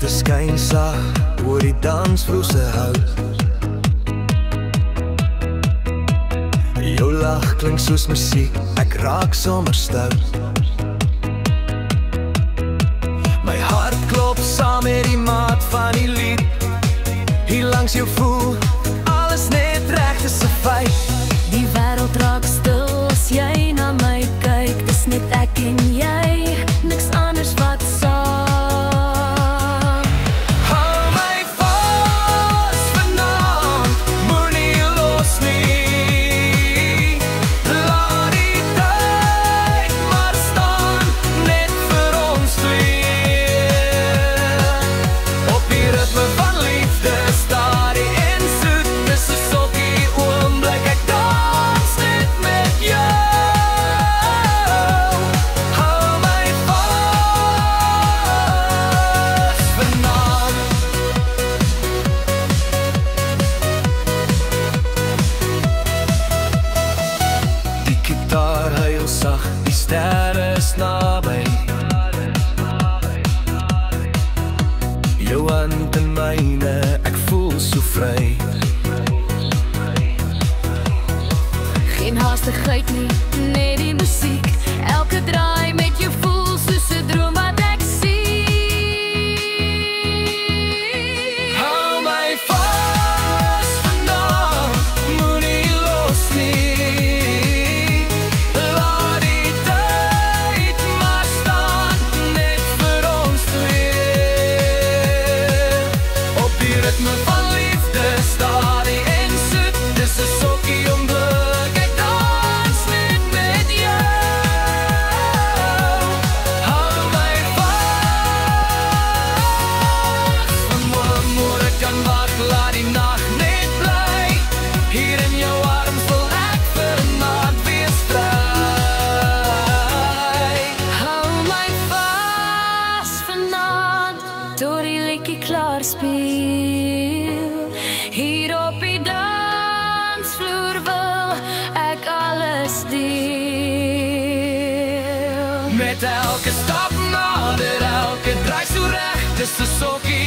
skyn sag oor die dansvloer se hout. Jou lach klink soos musiek, ek raak sommer stout. My hart klop saam met die maat van die lied. Hier langs jou voel, alles net reg, dis 'n feit. Die wêreld raak stil as jy na my kyk. Dis net ek en jy, niks anders wat saam. Hou my vas vanaand, moenie los nie. Laat die tyd maar staan, net vir ons twee. Op die ritme van liefde staar die insoet, dis 'n sokkie oomblik, ek dans net met jou. Hou my vas vanaand. Die gitaar huil sag, die sterre is naby. Jou hand in myne, ek voel so vry. Geen haastigheid nie, net die musiek. Elke draai met jou voel soos 'n droom wat ek sien. Hou my vas vanaand, moenie los nie. Laat die tyd maar staan, net vir ons twee. Op die ritme van liefde staar die insoet, dis 'n sokkie oomblik, ek dans net met jou. Hou my vas vanmôre, ek kan wag, laat die nag net bly. Hier in jou arms wil ek vanaand weer stry. Hou my vas vanaand, tot die liedjie klaar speel. Hier op die dansvloer wil ek alles deel. Met elke stap nader, elke draai so reg, dis 'n sokkie